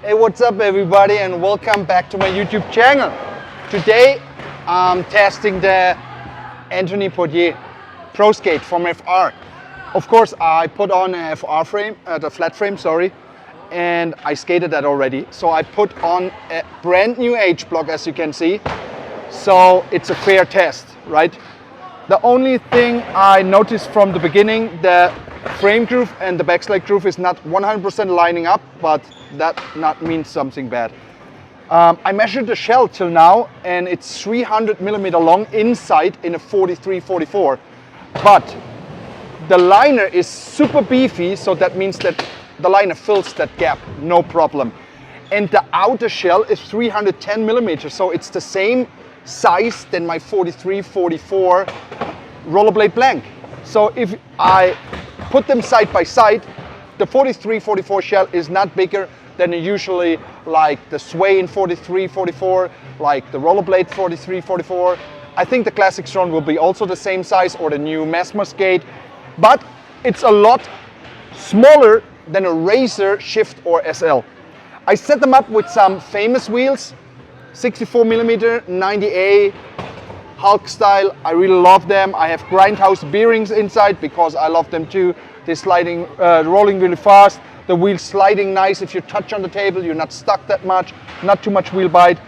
Hey, what's up everybody, and welcome back to my YouTube channel. Today I'm testing the Antony Pottier Pro Skate from FR. Of course I put on a FR frame, the flat frame, sorry, and I skated that already. So I put on a brand new H block, as you can see. So it's a fair test, right? The only thing I noticed from the beginning, the frame groove and the backslide groove is not 100% lining up, but that not means something bad. I measured the shell till now and it's 300 millimeter long inside in a 43-44, but the liner is super beefy, so that means that the liner fills that gap, no problem. And the outer shell is 310 millimeters, so it's the same size than my 43-44 rollerblade blank. So if I put them side by side, the 43-44 shell is not bigger than usually like the Sway in 43-44, like the rollerblade 43-44. I think the Classic Strong will be also the same size, or the new Mesmer skate, but it's a lot smaller than a Razor, Shift or SL. I set them up with some famous wheels, 64 millimeter, 90A, Hulk style. I really love them. I have grindhouse bearings inside because I love them too. They're sliding, rolling really fast. The wheel's sliding nice. If you touch on the table, you're not stuck that much, not too much wheel bite.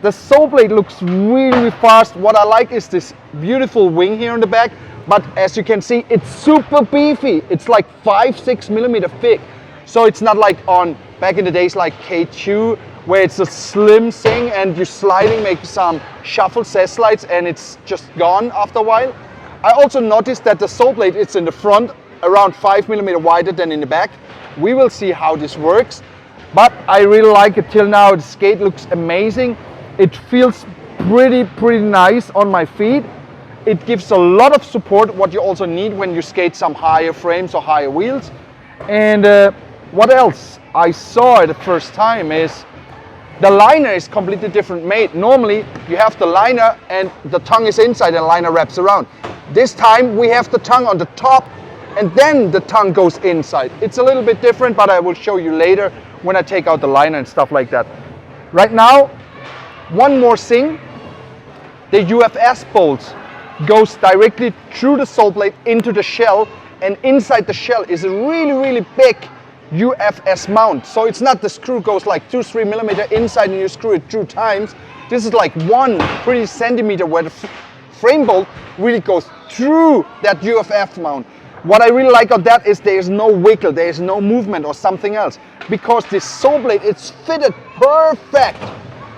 The sole blade looks really fast. What I like is this beautiful wing here on the back, but as you can see, it's super beefy. It's like 5-6 millimeter thick. So it's not like on back in the days like K2, where it's a slim thing and you're sliding, make some shuffle set slides and it's just gone after a while. I also noticed that the sole blade is in the front around 5 millimeter wider than in the back. We will see how this works, but I really like it till now. The skate looks amazing. It feels pretty nice on my feet. It gives a lot of support, what you also need when you skate some higher frames or higher wheels. And what else I saw the first time is the liner is completely different made. Normally you have the liner and the tongue is inside and the liner wraps around. This time we have the tongue on the top and then the tongue goes inside. It's a little bit different, but I will show you later when I take out the liner and stuff like that. Right now, one more thing, the UFS bolt goes directly through the sole blade into the shell, and inside the shell is a really big UFS mount. So it's not the screw goes like 2-3 millimeter inside and you screw it 2 times. This is like 1 pretty centimeter where the frame bolt really goes through that UFF mount. What I really like of that is there is no wiggle, there is no movement or something else, because this sole blade, it's fitted perfect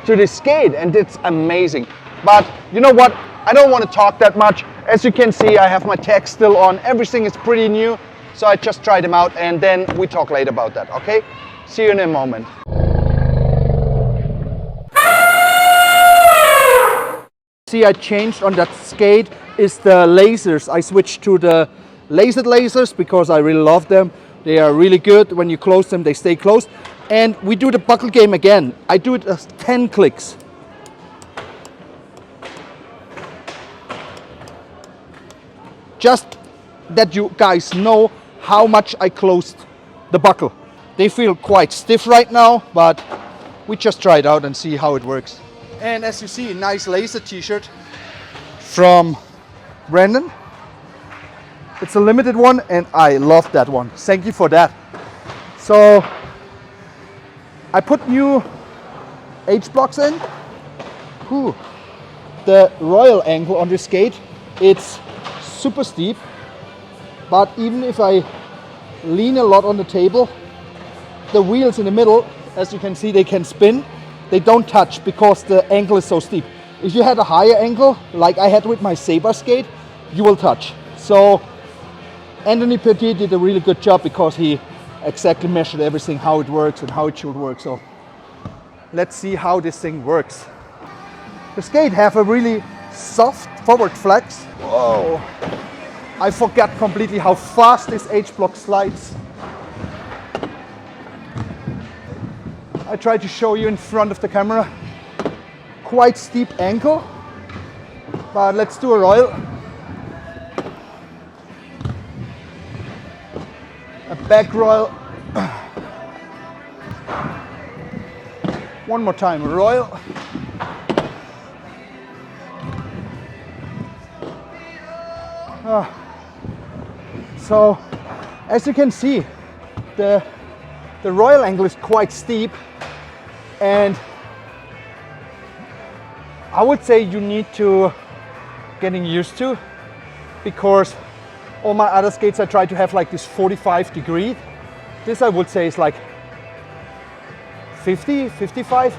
to the skate and it's amazing. But you know what, I don't want to talk that much. As you can see, I have my tag still on, everything is pretty new, so I just tried them out and then we talk later about that, okay? See you in a moment. See, I changed on that skate is the lasers. I switched to the lasered lasers because I really love them. They are really good. When you close them, they stay closed. And we do the buckle game again. I do it as 10 clicks. Just that you guys know how much I closed the buckle. They feel quite stiff right now, but we just try it out and see how it works. And as you see, a nice laser t-shirt from Brandon. It's a limited one and I love that one. Thank you for that. So I put new H blocks in. Whew. The royal angle on this skate, it's super steep, but even if I lean a lot on the table, the wheels in the middle, as you can see, they can spin. They don't touch because the angle is so steep. If you had a higher angle, like I had with my Saber skate, you will touch. So Antony Pottier did a really good job because he exactly measured everything, how it works and how it should work. So let's see how this thing works. The skate have a really soft forward flex. Whoa! I forgot completely how fast this H block slides. I try to show you in front of the camera. Quite steep angle, but let's do a royal. A back royal. One more time, royal. So, as you can see, the royal angle is quite steep, and I would say you need to getting used to, because all my other skates I try to have like this 45 degree. This I would say is like 50, 55.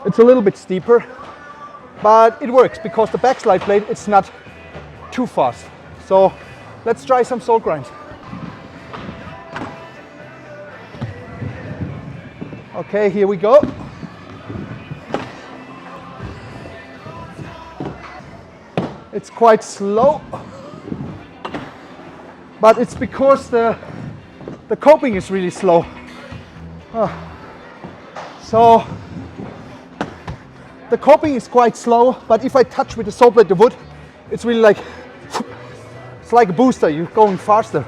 It's a little bit steeper, but it works because the backslide blade, it's not too fast. So let's try some sole grinds. Okay, here we go. It's quite slow, but it's because the coping is really slow. So the coping is quite slow, but if I touch with the sole blade the wood, it's really like, it's like a booster, you're going faster.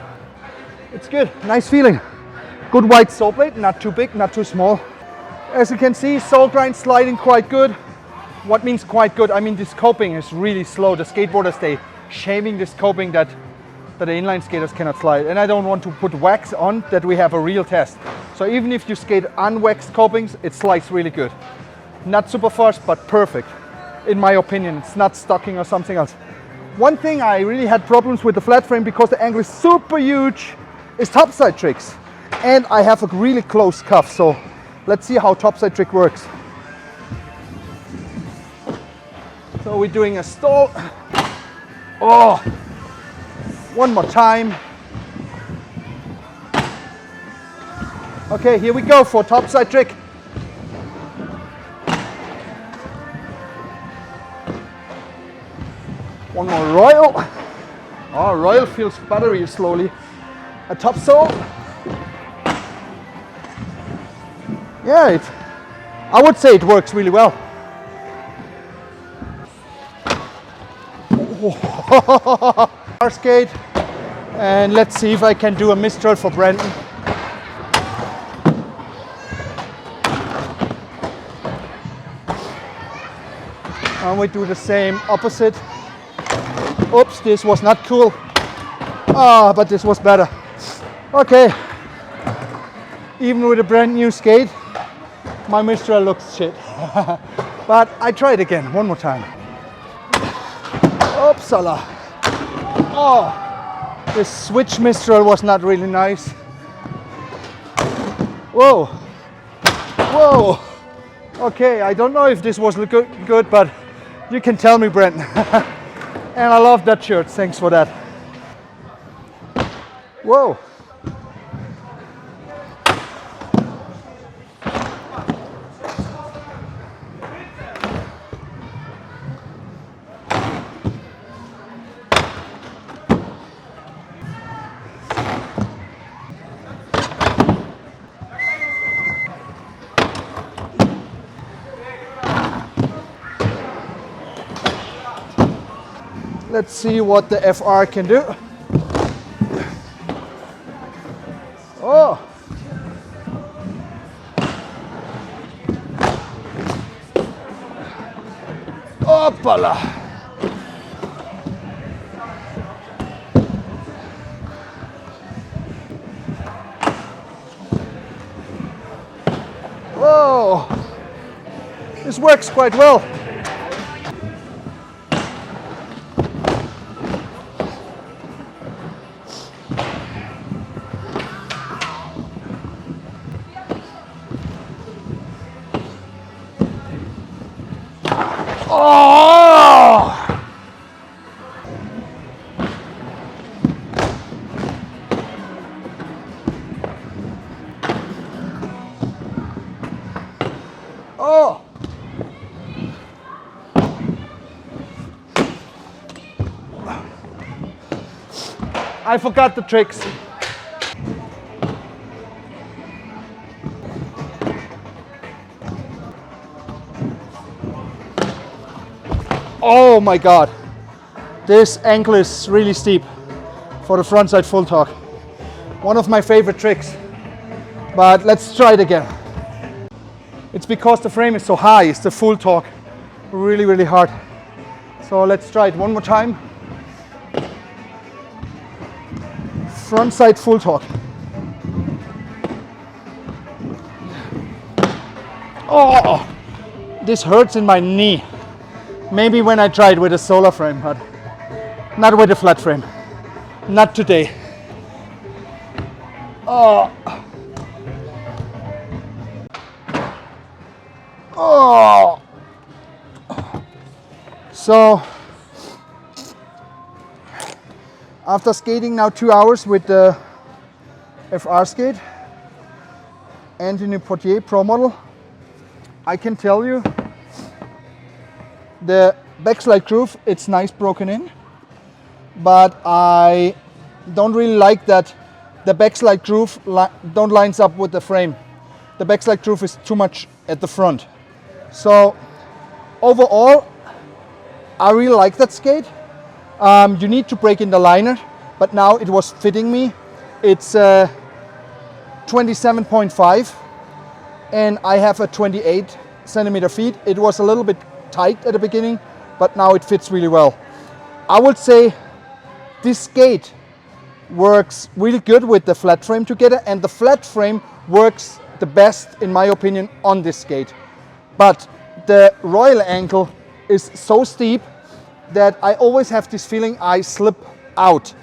It's good, nice feeling. Good wide sole blade, not too big, not too small. As you can see, sole grind sliding quite good. What means quite good? I mean, this coping is really slow. The skateboarders, they shaming this coping that the inline skaters cannot slide. And I don't want to put wax on that we have a real test. So even if you skate unwaxed copings, it slides really good. Not super fast, but perfect. In my opinion, it's not stocking or something else. One thing I really had problems with the flat frame because the angle is super huge is topside tricks. And I have a really close cuff, so let's see how topside trick works. So we're doing a stall. Oh, one more time. Okay, here we go for topside trick. One more royal. Oh, royal feels buttery slowly. A top sole. Yeah, I would say it works really well. Bar skate, and let's see if I can do a mistral for Brandon. And we do the same opposite. Oops, this was not cool. Ah, but this was better. Okay, even with a brand new skate, my mistral looks shit. But I try it again, one more time. Upsala. Oh, this switch mistral was not really nice. Whoa. Whoa. Okay, I don't know if this was good, but you can tell me, Brent. And I love that shirt, thanks for that. Whoa. Let's see what the FR can do. Oh. Opala. Whoa. This works quite well. Oh! Oh! I forgot the tricks. Oh my God, this angle is really steep for the frontside full torque. One of my favorite tricks, but let's try it again. It's because the frame is so high. It's the full torque. Really, really hard. So let's try it one more time. Front side full torque. Oh, this hurts in my knee. Maybe when I try it with a solar frame, but not with a flat frame. Not today. Oh. Oh. So, after skating now 2 hours with the FR skate, Antony Pottier Pro model, I can tell you the backslide groove, it's nice broken in, but I don't really like that the backslide groove don't lines up with the frame. The backslide groove is too much at the front. So overall, I really like that skate. You need to break in the liner, but now it was fitting me. It's 27.5 and I have a 28 centimeter feet. It was a little bit tight at the beginning, but now it fits really well. I would say this skate works really good with the flat frame together, and the flat frame works the best in my opinion on this skate. But the royal ankle is so steep that I always have this feeling I slip out.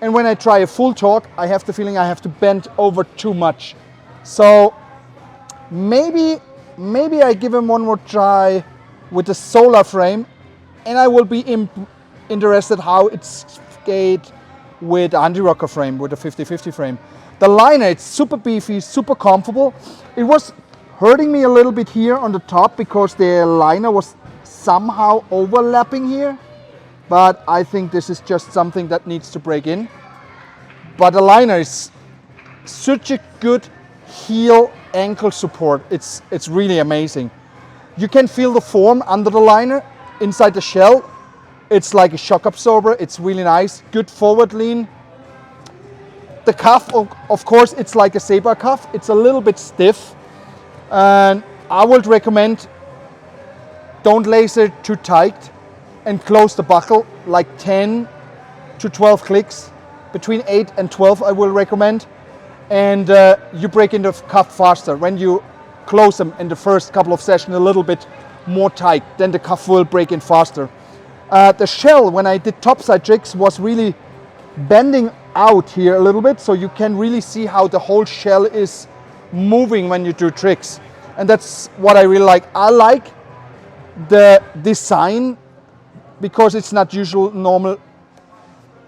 And when I try a full torque, I have the feeling I have to bend over too much. So maybe I give him one more try with the solar frame, and I will be interested how it's skate with anti-rocker frame, with a 50-50 frame. The liner, it's super beefy, super comfortable. It was hurting me a little bit here on the top because the liner was somehow overlapping here, but I think this is just something that needs to break in. But the liner is such a good heel ankle support. It's really amazing. You can feel the form under the liner inside the shell. It's like a shock absorber. It's really nice. Good forward lean. The cuff, of course, it's like a saber cuff. It's a little bit stiff, and I would recommend don't lace it too tight and close the buckle like 10 to 12 clicks. Between 8 and 12 I will recommend. And you break in the cuff faster when you close them in the first couple of sessions a little bit more tight, then the cuff will break in faster. The shell, when I did topside tricks, was really bending out here a little bit, so you can really see how the whole shell is moving when you do tricks. And that's what I really like. I like the design because it's not usual normal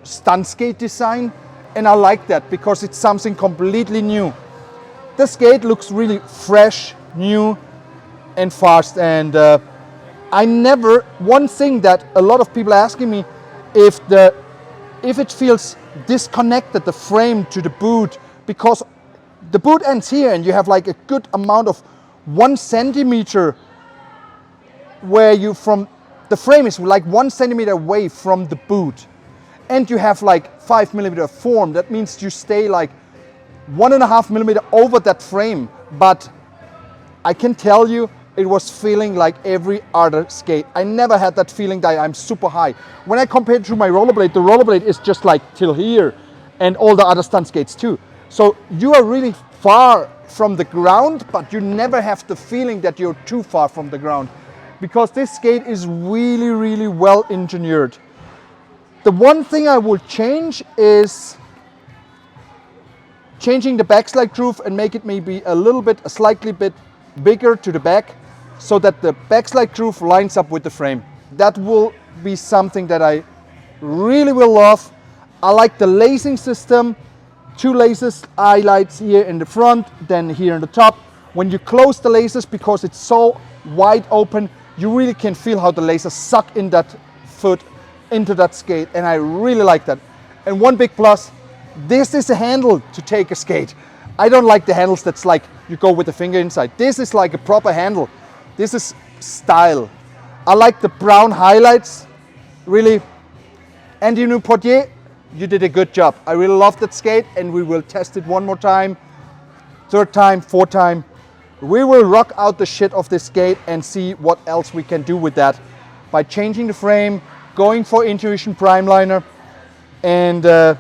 stunt skate design, and I like that because it's something completely new. The skate looks really fresh, new and fast, and one thing that a lot of people are asking me, if it feels disconnected, the frame to the boot, because the boot ends here and you have like a good amount of 1 centimeter where the frame is like 1 centimeter away from the boot, and you have like 5 millimeter form. That means you stay like 1.5 millimeter over that frame. But I can tell you, it was feeling like every other skate. I never had that feeling that I'm super high. When I compare it to my rollerblade, the rollerblade is just like till here, and all the other stunt skates too. So you are really far from the ground, but you never have the feeling that you're too far from the ground, because this skate is really, really well engineered. The one thing I will change is changing the backslide groove and make it maybe a slightly bit bigger to the back, so that the backslide groove lines up with the frame. That will be something that I really will love. I like the lacing system. 2 laces, highlights here in the front, then here in the top. When you close the laces, because it's so wide open, you really can feel how the laces suck in that foot into that skate, and I really like that. And one big plus, this is a handle to take a skate. I don't like the handles that's like you go with the finger inside. This is like a proper handle. This is style. I like the brown highlights, really. Antony Pottier, you did a good job. I really love that skate, and we will test it one more time, 3rd time, 4th time. we will rock out the shit of this skate and see what else we can do with that by changing the frame, going for Intuition Primeliner, and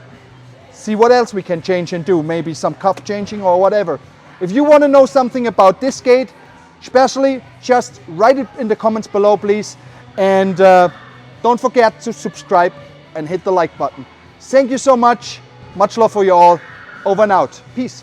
see what else we can change and do. Maybe some cuff changing or whatever. If you want to know something about this skate, especially, just write it in the comments below, please. And don't forget to subscribe and hit the like button. Thank you so much. Much love for you all. Over and out. Peace.